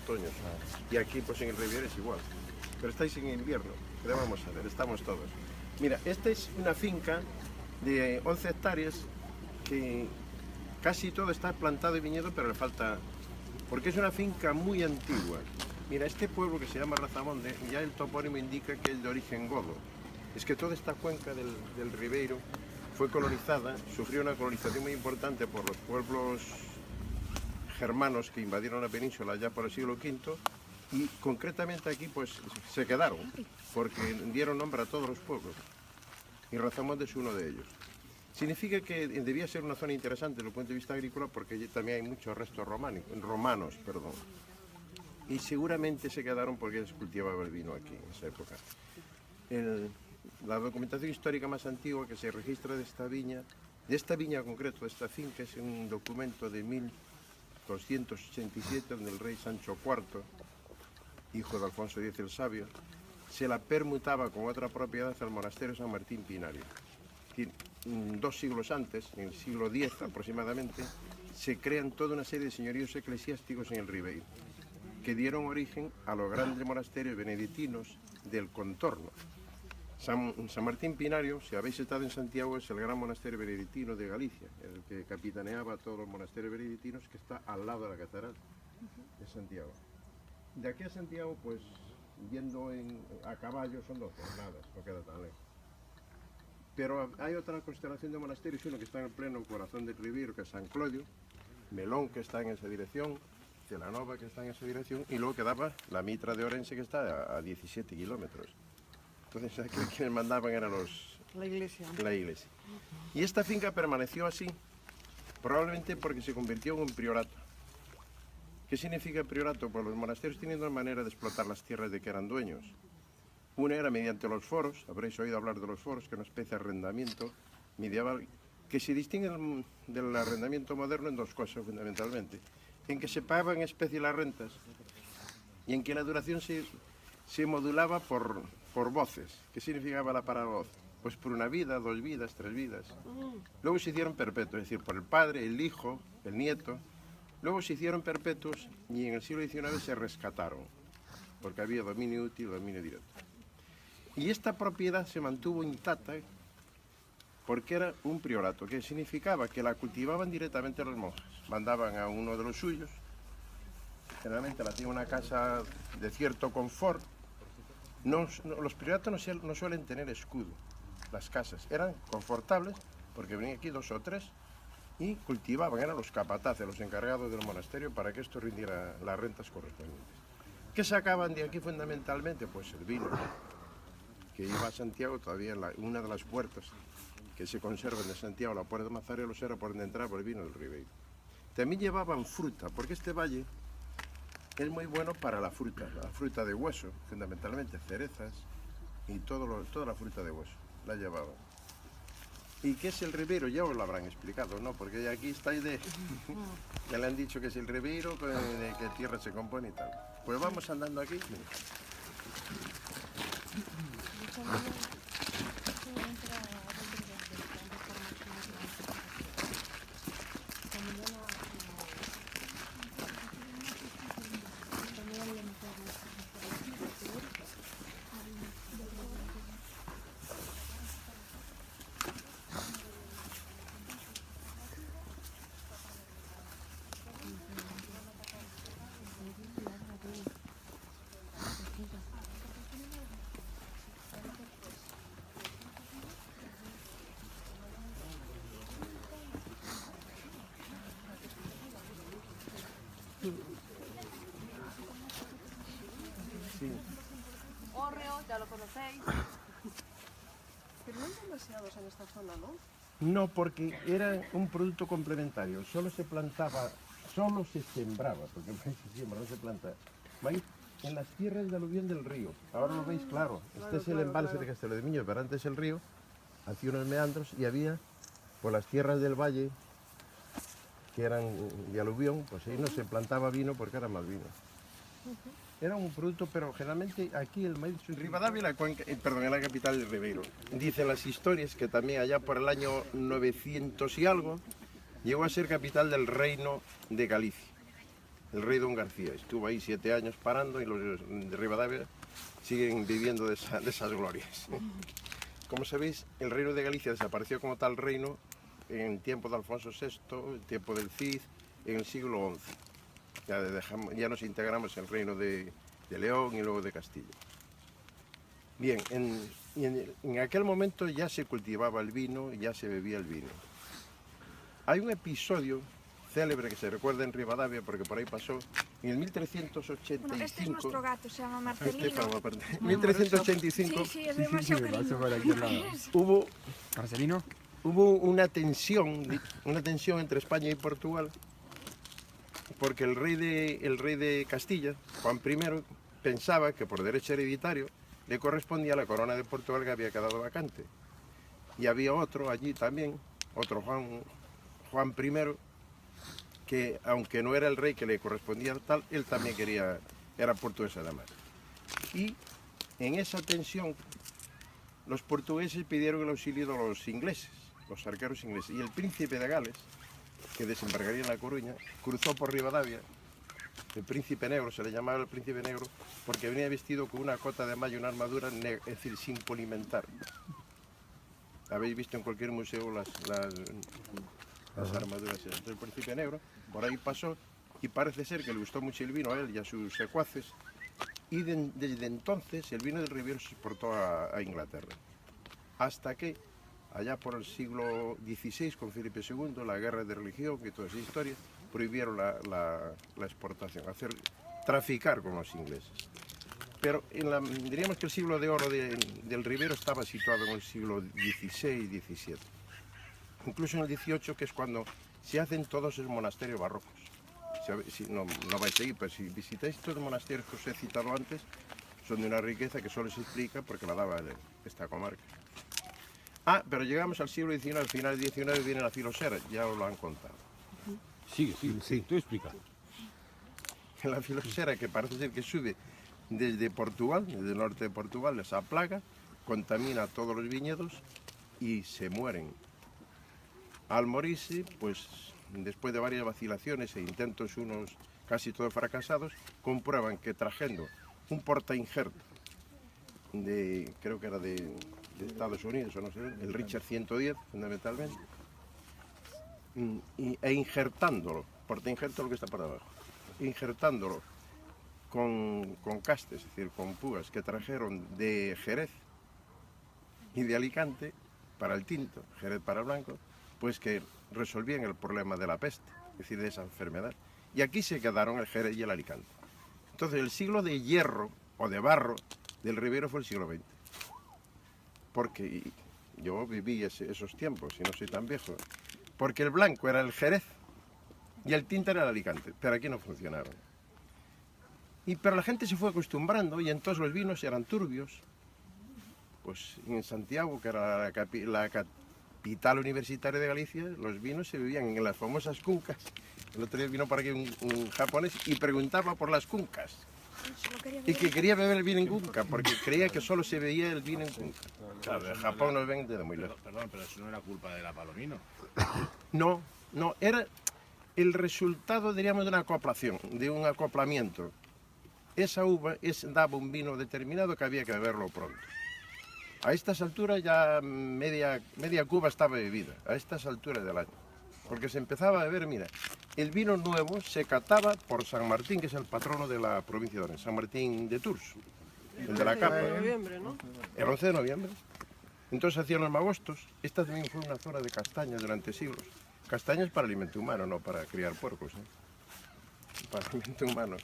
otoños. Y aquí pues en el Riviera es igual. Pero estáis en invierno, ¿qué vamos a ver? Estamos todos. Mira, esta es una finca de 11 hectáreas que casi todo está plantado y viñedo, pero le falta... Porque es una finca muy antigua. Mira, este pueblo que se llama Razamonde, ya el topónimo indica que es de origen godo. Es que toda esta cuenca del Ribeiro fue colonizada, sufrió una colonización muy importante por los pueblos germanos que invadieron la península ya por el siglo V y concretamente aquí pues se quedaron porque dieron nombre a todos los pueblos y Razamonde es uno de ellos. Significa que debía ser una zona interesante desde el punto de vista agrícola porque allí también hay muchos restos romanos. Y seguramente se quedaron porque se cultivaba el vino aquí en esa época. La documentación histórica más antigua que se registra de esta viña en concreto, de esta finca, es un documento de 1287 donde el rey Sancho IV, hijo de Alfonso X el Sabio, se la permutaba con otra propiedad al monasterio San Martín Pinario. 2 siglos antes, en el siglo X aproximadamente, se crean toda una serie de señoríos eclesiásticos en el Ribeiro, que dieron origen a los grandes monasterios benedictinos del contorno. San Martín Pinario, si habéis estado en Santiago, es el gran monasterio benedictino de Galicia, el que capitaneaba todos los monasterios benedictinos, que está al lado de la catedral de Santiago. De aquí a Santiago, pues, yendo a caballo son 2 jornadas, no queda tan lejos. Pero hay otra constelación de monasterios, uno que está en el pleno corazón del Ribeiro, que es San Clodio, Melón, que está en esa dirección, Celanova, que está en esa dirección, y luego quedaba la Mitra de Orense, que está a 17 kilómetros. Entonces, aquí quienes mandaban eran la iglesia. Y esta finca permaneció así, probablemente porque se convirtió en un priorato. ¿Qué significa priorato? Pues los monasterios tienen 2 maneras de explotar las tierras de que eran dueños. Una era mediante los foros, habréis oído hablar de los foros, que es una especie de arrendamiento medieval, que se distingue del arrendamiento moderno en 2 cosas fundamentalmente. En que se pagaban en especie las rentas y en que la duración se modulaba por voces. ¿Qué significaba la voz? Pues por 1 vida, 2 vidas, 3 vidas. Luego se hicieron perpetuos, es decir, por el padre, el hijo, el nieto. Luego se hicieron perpetuos y en el siglo XIX se rescataron, porque había dominio útil y dominio directo. Y esta propiedad se mantuvo intacta porque era un priorato, que significaba que la cultivaban directamente los monjes. Mandaban a uno de los suyos, generalmente la tiene una casa de cierto confort. Los prioratos no suelen tener escudo, las casas eran confortables porque venían aquí 2 o 3 y cultivaban, eran los capataces, los encargados del monasterio para que esto rindiera las rentas correspondientes. ¿Qué sacaban de aquí fundamentalmente? Pues el vino, que iba a Santiago todavía, una de las puertas que se conservan de Santiago, la puerta de Mazarelos, era por donde entraba el vino del Ribeiro. También llevaban fruta, porque este valle es muy bueno para la fruta de hueso, fundamentalmente cerezas y toda la fruta de hueso, la llevaban. ¿Y qué es el Ribeiro? Ya os lo habrán explicado, ¿no? Porque ya aquí estáis ya le han dicho que es el Ribeiro, de qué tierra se compone y tal. Pues vamos andando aquí. Sí. Hórreo, ya lo conocéis. Pero no hay demasiados en esta zona, ¿no? No, porque era un producto complementario. Solo se plantaba, solo se sembraba, porque el maíz se siembra, no se planta. Maíz en las tierras de aluvión del río. Ahora lo veis claro. Este es el embalse de Castelo de Miño, pero antes el río hacía unos meandros y había por las tierras del valle que eran de aluvión, pues ahí no se plantaba vino porque era mal vino. Era un producto, pero generalmente aquí el maíz... Rivadavia, en la capital del Ribeiro. Dicen las historias que también allá por el año 900 y algo, llegó a ser capital del reino de Galicia. el rey Don García. Estuvo ahí 7 años parando y los de Ribadavia siguen viviendo de esas glorias. Como sabéis, el reino de Galicia desapareció como tal reino en el tiempo de Alfonso VI, el tiempo del Cid, en el siglo XI. Ya nos integramos en el reino de León y luego de Castilla. Bien, en aquel momento ya se cultivaba el vino, ya se bebía el vino. Hay un episodio célebre que se recuerda en Ribadavia, porque por ahí pasó, en el 1385... Bueno, este es nuestro gato, se llama Marcelino. 1385 Sí, es demasiado cariño. ¿Marcelino? hubo una tensión entre España y Portugal, porque el rey de Castilla, Juan I, pensaba que por derecho hereditario le correspondía la corona de Portugal que había quedado vacante. Y había otro allí también, otro Juan I, que aunque no era el rey que le correspondía tal, él también era portugués además. Y en esa tensión los portugueses pidieron el auxilio de los ingleses, los arqueros ingleses, y el príncipe de Gales, que desembarcaría en La Coruña, cruzó por Ribadavia. El príncipe negro, se le llamaba el príncipe negro, porque venía vestido con una cota de malla y una armadura negra, es decir, sin polimentar. Habéis visto en cualquier museo las armaduras del príncipe negro. Por ahí pasó y parece ser que le gustó mucho el vino a él y a sus secuaces, y desde entonces el vino del Ribeiro se exportó a Inglaterra. Hasta que, allá por el siglo XVI, con Felipe II, la guerra de religión y toda esa historia, prohibieron la exportación, traficar con los ingleses. Pero diríamos que el siglo de oro del Ribeiro estaba situado en el siglo XVI y XVII. Incluso en el XVIII, que es cuando se hacen todos esos monasterios barrocos. No vais a ir, pero si visitáis estos monasterios que os he citado antes, son de una riqueza que solo se explica porque la daba esta comarca. Pero llegamos al siglo XIX, al final del XIX viene la filosera, ya os lo han contado. Sí, tú explica. La filosera, que parece ser que sube desde Portugal, desde el norte de Portugal, esa plaga, contamina todos los viñedos y se mueren. Al morirse, pues después de varias vacilaciones e intentos, unos casi todos fracasados, comprueban que trayendo un portainjerto creo que era de Estados Unidos, o no sé, el Richard 110 fundamentalmente, e injertándolo, portainjerto lo que está por debajo, injertándolo con castes, es decir, con pugas que trajeron de Jerez y de Alicante para el tinto, Jerez para el blanco, pues que resolvían el problema de la peste, es decir, de esa enfermedad. Y aquí se quedaron el Jerez y el Alicante. Entonces, el siglo de hierro o de barro del Ribeiro fue el siglo XX. Porque yo viví esos tiempos y no soy tan viejo. Porque el blanco era el Jerez y el tinto era el Alicante, pero aquí no funcionaron. Pero la gente se fue acostumbrando y entonces los vinos eran turbios. Pues en Santiago, que era la capital universitaria de Galicia, los vinos se bebían en las famosas cuncas. El otro día vino por aquí un japonés y preguntaba por las cuncas. Y que quería beber el vino en cunca, porque creía que solo se bebía el vino en cunca. Claro, de Japón nos ven desde muy lejos. Perdón, pero eso no era culpa de la Palomino. No, era el resultado, diríamos, de una acoplación, de un acoplamiento. Esa uva daba un vino determinado que había que beberlo pronto. A estas alturas ya media cuba estaba bebida, a estas alturas del año. Porque se empezaba a beber, mira, el vino nuevo se cataba por San Martín, que es el patrono de la provincia de Orense, San Martín de Tours, el de la capa. De noviembre, ¿no? El 11 de noviembre. Entonces hacían los magostos. Esta también fue una zona de castañas durante siglos. Castañas para alimento humano, no para criar puercos, para alimento humano.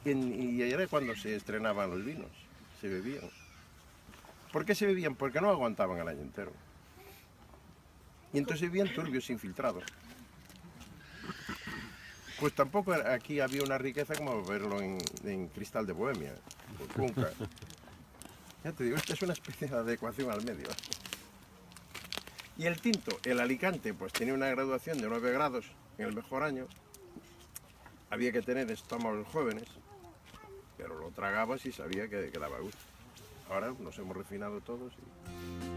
Y era cuando se estrenaban los vinos, se bebían. ¿Por qué se bebían? Porque no aguantaban el año entero. Y entonces vivían turbios infiltrados. Pues tampoco aquí había una riqueza como verlo en Cristal de Bohemia, o Cunca. Ya te digo, esta es una especie de adecuación al medio. Y el tinto, el Alicante, pues tenía una graduación de 9 grados en el mejor año. Había que tener estómagos jóvenes, pero lo tragabas y sabía que daba gusto. Ahora nos hemos refinado todos y...